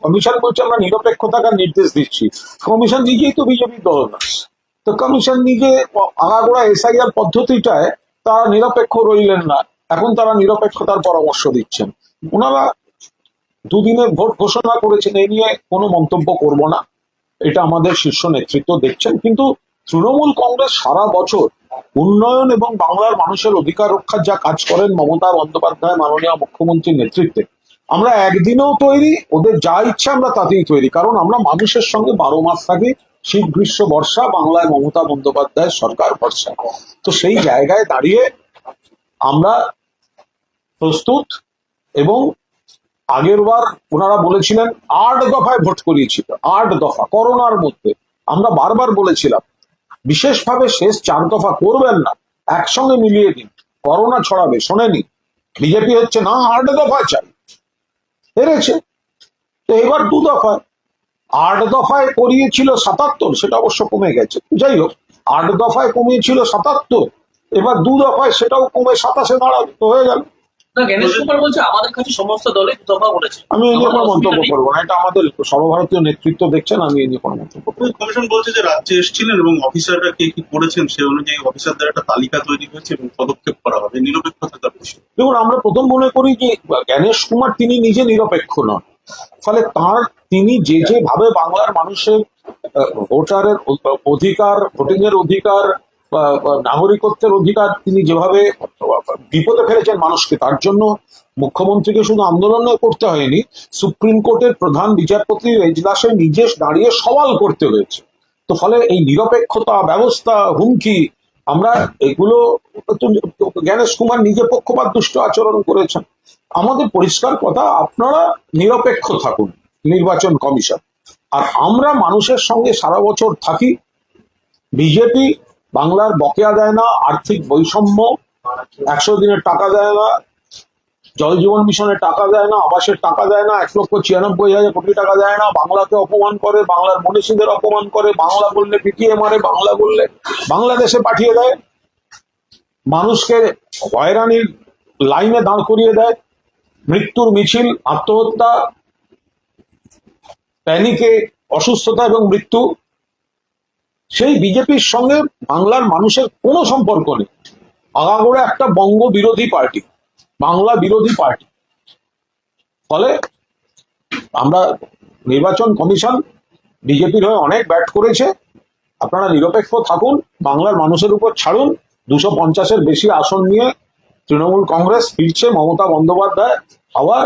Commission বলছে আমরা নিরপেক্ষ থাকার নির্দেশ দিচ্ছি। কমিশন নিজেই তো বিজেপির দলদাস। তো কমিশন নিজে আগাগোড়া এসআইআর পদ্ধতিটায় তারা নিরপেক্ষ রইলেন না, এখন তারা নিরপেক্ষতার পরামর্শ দিচ্ছেন। ওনারা দুদিনের ভোট ঘোষণা করেছেন, এই নিয়ে কোনো মন্তব্য করব না, এটা আমাদের শীর্ষ নেতৃত্ব দেখছেন। কিন্তু তৃণমূল কংগ্রেস সারা বছর উন্নয়ন এবং বাংলার মানুষের অধিকার রক্ষার যা কাজ করেন মমতা বন্দ্যোপাধ্যায় মাননীয় মুখ্যমন্ত্রীর নেতৃত্বে, আমরা একদিনেও তৈরি, ওদের যা ইচ্ছা আমরা তাতেই তৈরি। কারণ আমরা মানুষের সঙ্গে 12 মাস থাকি, শীত গ্রীষ্ম বর্ষা, বাংলায় মমতা বন্দ্যোপাধ্যায়ের সরকার ভরসা। তো সেই জায়গায় দাঁড়িয়ে আমরা প্রস্তুত। এবং আগের বার ওনারা বলেছিলেন 8 দফায় ভোট করিয়েছিল, 8 দফা করোনার মধ্যে। আমরা বারবার বলেছিলাম বিশেষভাবে শেষ 4 দফা করবেন না, একসঙ্গে মিলিয়ে দিন, করোনা ছড়াবে। শোনেনি, বিজেপি হচ্ছে না 8 দফায় চাই, হেরেছে। তো এবার 2 দফায়, 8 দফায় করিয়েছিল 77, সেটা অবশ্য কমে গেছে, যাই হোক 8 দফায় কমিয়েছিল 77, এবার 2 দফায় সেটাও কমে 27-এ দাঁড়াবে, তো হয়ে গেল। জ্ঞানেশ কুমার বলছে আমাদের কাছে সমস্ত দলে দফা বলেছে। আমি এই নিয়ে কোনো মন্তব্য করবো না, এটা আমাদের সর্বভারতীয় নেতৃত্ব দেখছেন, আমি এই নিয়ে কোনো মন্তব্য করবো না। কমিশন বলছে যে রাজ্যে এসেছিলেন এবং অফিসাররা কে কি করেছেন সে অনুযায়ী অফিসারদের একটা তালিকা তৈরি হয়েছে এবং পদক্ষেপ করা হবে, নিরপেক্ষতার বিষয়। দেখুন, আমরা প্রথম মনে করি যে জ্ঞানেশ কুমার তিনি নিজে নিরপেক্ষ নন, ফলে তিনি যেভাবে বাংলার মানুষের ভোটারের অধিকার, ভোটিং এর অধিকার, নাগরিকত্বের অধিকার তিনি যেভাবে বিপদে ফেলেছেন মানুষকে, তার জন্য মুখ্যমন্ত্রীকে শুধু আন্দোলন করতে হয়নি, সুপ্রিম কোর্টের প্রধান বিচারপতির এজলাসে নিজে দাঁড়িয়ে সওয়াল করতে হয়েছে। তো ফলে এই নিরপেক্ষতা ব্যবস্থা হুমকি, আমরা এগুলো, জ্ঞানেশ কুমার নিজে পক্ষপাত দুষ্ট আচরণ করেছেন। আমাদের পরিষ্কার কথা, আপনারা নিরপেক্ষ থাকুন নির্বাচন কমিশন, আর আমরা মানুষের সঙ্গে সারা বছর থাকি। বিজেপি বাংলার বকেয়া দেয় না, আর্থিক বৈষম্য, 100 দিনের টাকা দেয় না, জল জীবন মিশনের টাকা দেয় না, আবাসের টাকা দেয় না, 1,96,000 কোটি টাকা দেয় না, বাংলাকে অপমান করে, বাংলার মনীষীদের অপমান করে, বাংলা বললে পিটিয়ে মারে, বাংলা বললে বাংলাদেশে পাঠিয়ে দেয়, মানুষকে হয়রানির লাইনে দাঁড় করিয়ে দেয়, মৃত্যুর মিছিল, আত্মহত্যা, প্যানিকে, অসুস্থতা এবং মৃত্যু। সেই বিজেপির সঙ্গে বাংলার মানুষের কোনো সম্পর্ক নেই। আগাগোড়া একটা বঙ্গ বিরোধী পার্টি, বাংলা বিরোধী পার্টি। ফলে আমরা নির্বাচন কমিশন বিজেপির হয়ে অনেক ব্যাট করেছে, আপনারা নিরপেক্ষ থাকুন, বাংলার মানুষের উপর ছাড়ুন। 250-এর বেশি আসন নিয়ে তৃণমূল কংগ্রেস ফিরছে, মমতা বন্দ্যোপাধ্যায় আবার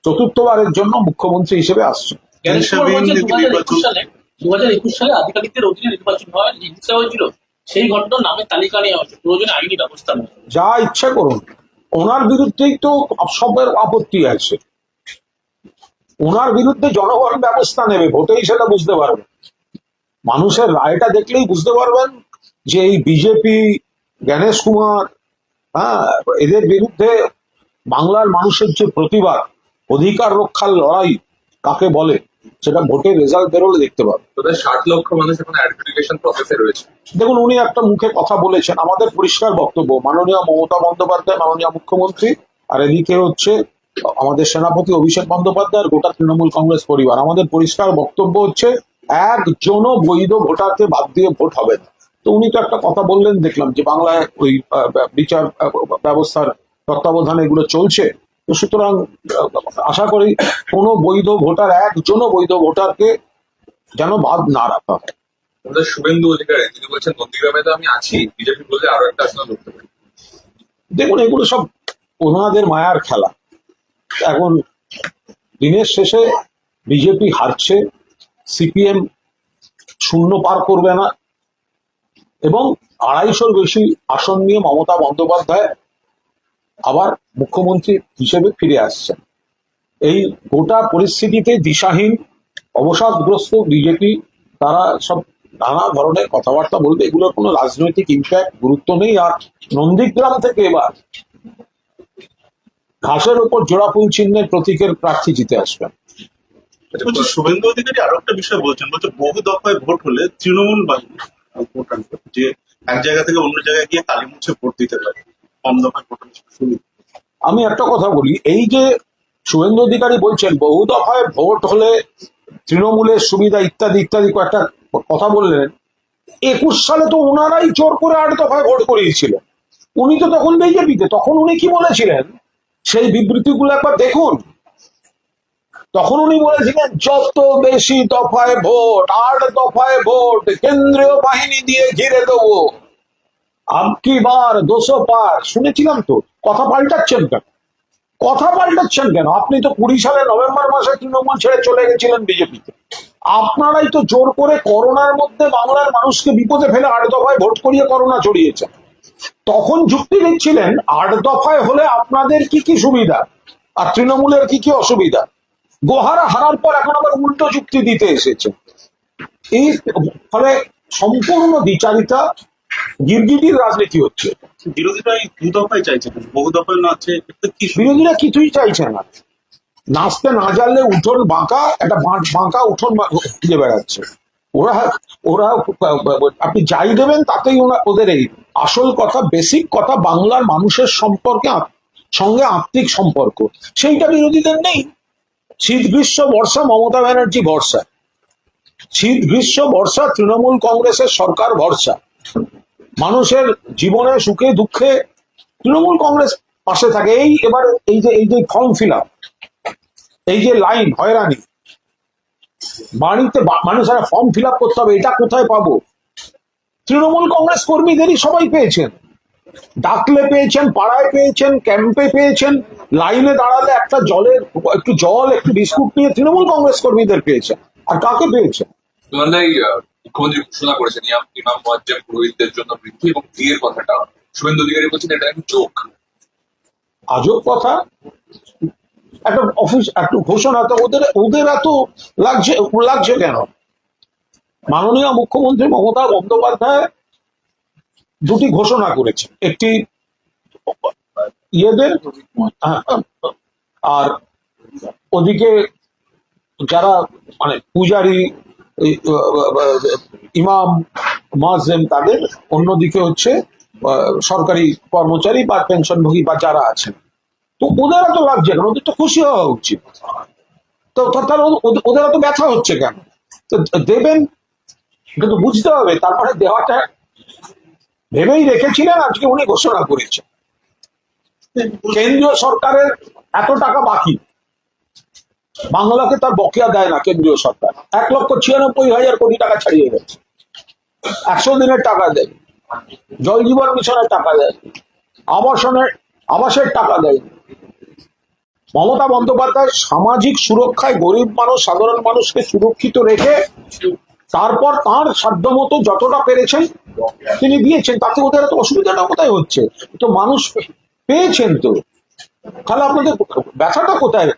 চতুর্থবারের জন্য মুখ্যমন্ত্রী হিসেবে আসছে। জ্ঞানেশ কুমার বলছে 2021 সালে আধিকারিকদের অধীনে নির্বাচন হয়, হিংসা হয়েছিল, সেই ঘটনার নামে তালিকা নেওয়া হচ্ছে, প্রয়োজনে আইনি ব্যবস্থা নেওয়া। যা ইচ্ছা করুন, ওনার বিরুদ্ধেই তো সবের আপত্তি আছে, ওনার বিরুদ্ধে জনগণ ব্যবস্থা নেবে, ভোটেই সেটা বুঝতে পারবেন। মানুষের রায়টা দেখলেই বুঝতে পারবেন যে এই বিজেপি, জ্ঞানেশ কুমার, এদের বিরুদ্ধে বাংলার মানুষের যে প্রতিবাদ, অধিকার রক্ষার লড়াই কাকে বলে, সেটা ভোটের রেজাল্ট বেরোলে দেখতে পাবে। 60 লক্ষ মানুষ এখন অ্যাডজুডিকেশন প্রসেসে রয়েছে। দেখুন, উনি একটা মুখে কথা বলেছেন, আমাদের পরিষ্কার বক্তব্য, মাননীয় মমতা বন্দ্যোপাধ্যায় মাননীয় মুখ্যমন্ত্রী, আর এদিকে হচ্ছে আমাদের সেনাপতি অভিষেক বন্দ্যোপাধ্যায় আর গোটা তৃণমূল কংগ্রেস পরিবার, আমাদের পরিষ্কার বক্তব্য হচ্ছে একজনও বৈধ ভোটারকে বাদ দিয়ে ভোট হবে না। তো উনি তো একটা কথা বললেন, দেখলাম যে বাংলায় ওই বিচার ব্যবস্থার তত্ত্বাবধানে এগুলো চলছে। তো সুতরাং আশা করি কোনো বৈধ ভোটার, একজনও বৈধ ভোটারকে যেন বাদ না রাখা হয়। আমাদের শুভেন্দু অধিকারী তিনি বলছেন নন্দীগ্রামে তো আমি আছি, বিজেপি বললে আরো একটা আসন লড়তে পারি। দেখুন, এগুলো সব ওনাদের মায়ার খেলা। এখন দিনের শেষে বিজেপি হারছে, সিপিএম শূন্য পার করবে না, এবং 250-র বেশি আসন নিয়ে মমতা বন্দ্যোপাধ্যায় আবার মুখ্যমন্ত্রী হিসেবে ফিরে আসছেন। এই গোটা পরিস্থিতিতে দিশাহীন, অবসাদগ্রস্ত বিজেপি, তারা সব নানা ধরনের কথাবার্তা বলবে, এগুলোর কোনো রাজনৈতিক ইম্প্যাক্ট, গুরুত্ব নেই। আর নন্দীগ্রাম থেকে এবার ঘাসের উপর জোড়া ফুল চিহ্নের প্রতীকের প্রার্থী জিতে আসবেন। বলছি শুভেন্দু অধিকারী আরো একটা বিষয় বলছেন, বলছে বহু দফায় ভোট হলে তৃণমূল বাহিনী যে এক জায়গা থেকে অন্য জায়গায় গিয়ে কালি মুছে ভোট দিতে পারে, কম দফায় ভোট হলে। আমি একটা কথা বলি, এই যে শুভেন্দু অধিকারী বলছেন বহু দফায় ভোট হলে তৃণমূলের সুবিধা ইত্যাদি ইত্যাদি কয়েকটা কথা বললেন। 21 সালে তো ওনারাই জোর করে 8 দফায় ভোট করিয়েছিলেন। উনি তো তখন বিজেপিতে, তখন উনি কি বলেছিলেন সেই বিবৃতিগুলো একবার দেখুন। তখন উনি বলেছিলেন যত বেশি দফায় ভোট, 8 দফায় ভোট, কেন্দ্রীয় বাহিনী দিয়ে ঘিরে দেবো, আবকি বার 200 পার। শুনেছিলাম তো। কথা পাল্টাচ্ছেন কেন? কথা পাল্টাচ্ছেন কেন? আপনি তো 20 সালে নভেম্বর মাসে তৃণমূল ছেড়ে চলে গেছিলেন বিজেপিতে। আপনারাই তো জোর করে করোনার মধ্যে বাংলার মানুষকে বিপদে ফেলে 8 দফায় ভোট করিয়ে করোনা ছড়িয়েছেন। তখন যুক্তি দিচ্ছিলেন 8 দফায় হলে আপনাদের কি কি সুবিধা আর তৃণমূলের কি কি অসুবিধা। গোহারা হারার পর এখন আবার উল্টো যুক্তি দিতে এসেছে। এই ফলে সম্পূর্ণ দ্বিচারিতা, গিরগিটির রাজনীতি হচ্ছে। বিরোধীরা এই দু দফায় চাইছে, বহু দফায় না আছে, কি বিরোধীরা কিছুই চাইছে না। নাচতে না জানলে উঠোন বাঁকা, একটা বাঁকা উঠোন খুঁজে বেড়াচ্ছে। ওরা ওরা আপনি যাই দেবেন তাতেই ওদের এই আসল কথা, বেসিক কথা, বাংলার মানুষের সঙ্গে আত্মিক সম্পর্ক, সেইটা বিরোধীদের নেই। শীত গ্রীষ্ম বর্ষা মমতা ব্যানার্জি ভরসা, শীত গ্রীষ্ম বর্ষা তৃণমূল কংগ্রেসের সরকার ভরসা। মানুষের জীবনে সুখে দুঃখে তৃণমূল কংগ্রেস পাশে থাকে। এবার এই যে ফর্ম ফিল আপ, এই যে লাইন হয়রানি, বাড়িতে মানুষেরা ফর্ম ফিল আপ করতে হবে, এটা কোথায় পাবো? তৃণমূল কংগ্রেস কর্মীদেরই সবাই পেয়েছেন। ডাকলে পেয়েছেন, পাড়ায় পেয়েছেন, ক্যাম্পে পেয়েছেন, লাইনে দাঁড়ালে একটু জল একটু বিস্কুট নিয়ে তৃণমূল কংগ্রেস কর্মীদের পেয়েছেন। আর কাকে পেয়েছেন? মুখ্যমন্ত্রী ঘোষণা করেছেন ইমাম মুয়াজ্জেম পুরোহিতদের জন্য বৃদ্ধি এবং বিয়ের কথাটা। শুভেন্দু অধিকারী বলছেন এটা একটা জোক। আজব কথা। একটা অফিস একটু ঘোষণা তো ওদের এত লাগছে কেন? মাননীয় মুখ্যমন্ত্রী মমতা বন্দ্যোপাধ্যায় দুটি ঘোষণা করেছেন, একটি ইয়েদের আর ওদিকে যারা মানে পূজারি, ইমাম মুয়াজ্জেম তাদের, অন্যদিকে হচ্ছে সরকারি কর্মচারী বা পেনশনভোগী বা যারা আছেন। তো ওদের এত লাগছে কেন? ওদের তো খুশি হওয়া উচিত। তো তাহলে ওদের এত ব্যথা হচ্ছে কেন? তো দেবেন, কিন্তু বুঝতে হবে তারপরে দেওয়াটা ভেবেই রেখেছিলেন, আজকে উনি ঘোষণা করেছেন। কেন্দ্রীয় সরকারের এত টাকা বাকি, বাংলাকে তার বকেয়া দেয় না কেন্দ্রীয় সরকার। 1,96,000 কোটি টাকা ছাড়িয়ে গেছে। 100 দিনের টাকা দেয়, জল জীবন মিশনের টাকা দেয়, আবাসের টাকা দেয়। মমতা বন্দ্যোপাধ্যায় সামাজিক সুরক্ষায় গরিব মানুষ, সাধারণ মানুষকে সুরক্ষিত রেখে তারপর তার সাধ্যমতো যতটা পেরেছেন তিনি দিয়েছেন। তাতে ওদের এত অসুবিধাটা কোথায় হচ্ছে? তো মানুষ পেয়েছেন তো, তাহলে আপনাদের ব্যথাটা কোথায়?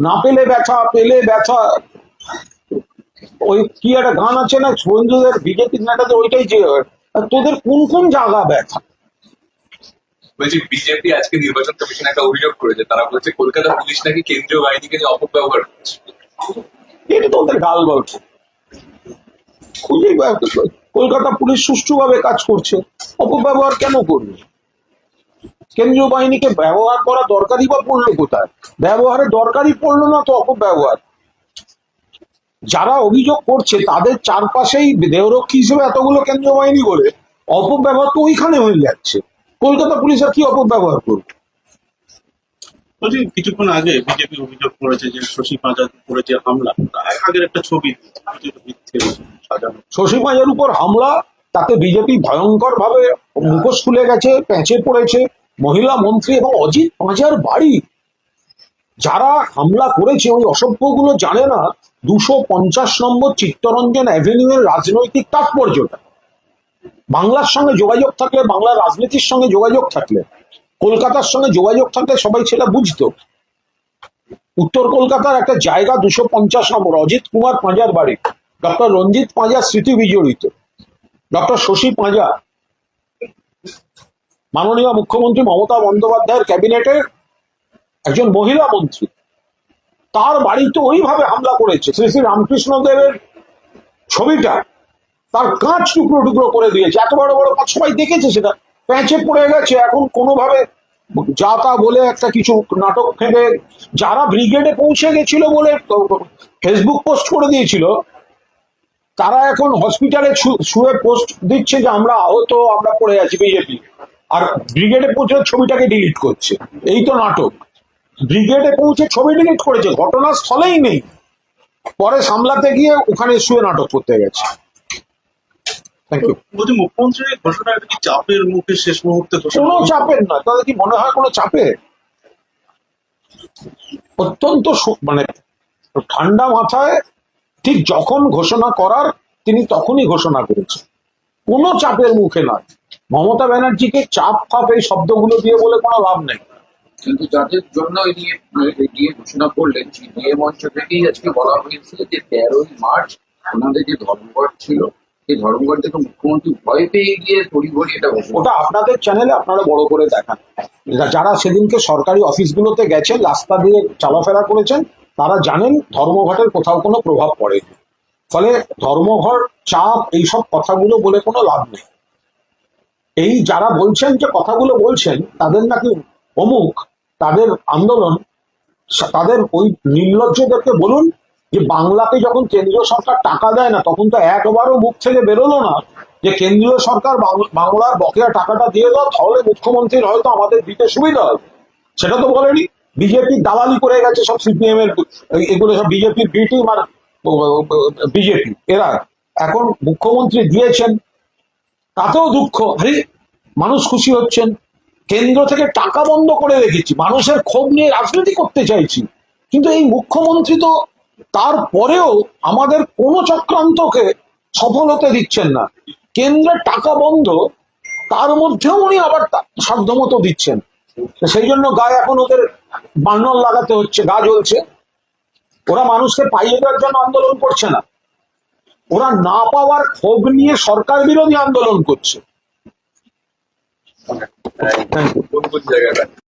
না পেলে ব্যথা, পেলে ব্যথা। ওই কি একটা গান আছে না শুভেন্দুদের, বিজেপির নেতাদের, ওইটাই যে তোদের কোন কোন জায়গা ব্যথা। বলছি বিজেপি আজকে নির্বাচন কমিশন একটা অভিযোগ করেছে, তারা বলছে কলকাতা পুলিশ নাকি কেন্দ্রীয় বাহিনীকে যে অপব্যবহার করছে। এটা তো ওদের গাল গল্প। কলকাতা পুলিশ সুষ্ঠুভাবে কাজ করছে, অপব্যবহার কেন করবে? কেন্দ্রীয় বাহিনীকে ব্যবহার করা দরকারই বা পড়লো কোথায়? ব্যবহারের দরকারই পড়লো না তো অপব্যবহার। যারা অভিযোগ করছে তাদের চারপাশেই দেহরক্ষী হিসেবে এতগুলো কেন্দ্রীয় বাহিনী বলে অপব্যবহার তো ওইখানে হয়ে যাচ্ছে। কলকাতা পুলিশের কি অপব্যবহার করবে? বলছি কিছুক্ষণ আগে বিজেপি অভিযোগ করেছে যে শশী পাঁজার উপরে যে হামলা, আগের একটা ছবি সাজানো, শশী পাঁজার উপর হামলা, তাতে বিজেপি ভয়ঙ্কর ভাবে মুখোশ খুলে গেছে, প্যাঁচে পড়েছে। মহিলা মন্ত্রী এবং অজিত পাঁজার বাড়ি, যারা হামলা করেছে ওই অসভ্যগুলো জানে না 250 নম্বর চিত্তরঞ্জন অ্যাভিনিউ এর রাজনৈতিক তাৎপর্যটা। বাংলার সঙ্গে যোগাযোগ থাকলে, বাংলার রাজনীতির সঙ্গে যোগাযোগ থাকলে, কলকাতার সঙ্গে যোগাযোগ থাকলে সবাই সেটা বুঝতো। উত্তর কলকাতার একটা জায়গা 250 নম্বর, অজিত কুমার পাঁজার বাড়ি, ডক্টর রঞ্জিত পাঁজার স্মৃতি বিজড়িত, ডক্টর শশী পাঁজা মাননীয় মুখ্যমন্ত্রী মমতা বন্দ্যোপাধ্যায়ের ক্যাবিনেটের একজন মহিলা মন্ত্রী, তার বাড়িতে ওইভাবে হামলা করেছে। শ্রী শ্রী রামকৃষ্ণ দেবের ছবিটা তার কাঁচ টুকরো টুকরো করে দিয়েছে। এত বড় বড় সবাই দেখেছে, সেটা প্যাঁচে পড়ে গেছে। এখন কোনোভাবে যা তা বলে একটা কিছু নাটক ফেলে যারা ব্রিগেডে পৌঁছে গেছিল বলে ফেসবুক পোস্ট করে দিয়েছিল, তারা এখন হসপিটালে শুয়ে পোস্ট দিচ্ছে যে আমরা আহত, আমরা পড়ে আছি বিজেপি, আর ব্রিগেডে পৌঁছে ছবিটাকে ডিলিট করছে। এই তো নাটক। ব্রিগেডে পৌঁছে ছবি ডিলিট করেছে, ঘটনাস্থলেই নেই, পরে সামলাতে গিয়ে ওখানে শুয়ে নাটক করতে গেছে। Thank you. বলছি মুখ্যমন্ত্রীর এই ঘোষণা এটা কি চাপের মুখে শেষ মুহূর্তে ঘোষণা? কোনো চাপের নয়। তাদের কি মনে হয় কোনো চাপের? অত্যন্ত মানে ঠান্ডা মাথায় ঠিক যখন ঘোষণা করার তিনি তখনই ঘোষণা করেছেন, কোনো চাপের মুখে নয়। মমতা ব্যানার্জিকে চাপ ফাপ এই শব্দগুলো দিয়ে বলে কোনো লাভ নেই। কিন্তু যাদের জন্য এগিয়ে ঘোষণা করলেন, সিপিএ মঞ্চ থেকেই আজকে বলা হয়েছে যে 13ই মার্চ ওনাদের যে ধর্মঘট ছিল, এই ধর্মঘট থেকে মুখ্যমন্ত্রী ভয় পেয়ে গিয়ে তড়িঘড়ি এটা ঘোষণা। ওটা আপনাদের চ্যানেলে আপনারা বড় করে দেখান। যারা সেদিনকে সরকারি অফিসগুলোতে গেছেন, রাস্তা দিয়ে চলাফেরা করেছেন, তারা জানেন ধর্মঘটের কোথাও কোনো প্রভাব পড়েনি। ফলে ধর্মঘট, চাপ, এইসব কথাগুলো বলে কোনো লাভ নেই। এই যারা বলছেন যে কথাগুলো বলছেন, তাদের নাকি অমুক, তাদের আন্দোলন, তাদের ওই নির্লজ্জদেরকে বলুন যে বাংলাকে যখন কেন্দ্রীয় সরকার টাকা দেয় না, তখন তো একবারও মুখ থেকে বেরোলো না যে কেন্দ্রীয় সরকার বাংলার বকেয়া টাকাটা দিয়ে দাও, তাহলে মুখ্যমন্ত্রীর হয়তো আমাদের দিতে সুবিধা হবে। সেটা তো বলেনি। বিজেপির দালালি করে গেছে সব সিপিএম এর, এগুলো সব বিজেপির বি টিম আর বিজেপি, এরা এখন মুখ্যমন্ত্রী দিয়েছেন, তাতেও দুঃখ। আরে মানুষ খুশি হচ্ছেন, কেন্দ্র থেকে টাকা বন্ধ করে রেখেছি, মানুষের ক্ষোভ নিয়ে রাজনীতি করতে চাইছি, কিন্তু এই মুখ্যমন্ত্রী তো তারপরেও আমাদের কোনো চক্রান্তকে সফল হতে দিচ্ছেন না। কেন্দ্রের টাকা বন্ধ, তার মধ্যেও উনি আবার সাধ্যমতো দিচ্ছেন। সেই জন্য গায়ে এখন ওদের বান্নল লাগাতে হচ্ছে, গা জ্বলছে। ওরা মানুষকে পাইয়ে দেওয়ার জন্য আন্দোলন করছে না, ওরা না পাওয়ার ক্ষোভ নিয়ে সরকার বিরোধী আন্দোলন করছে। কোন কোন জায়গাটা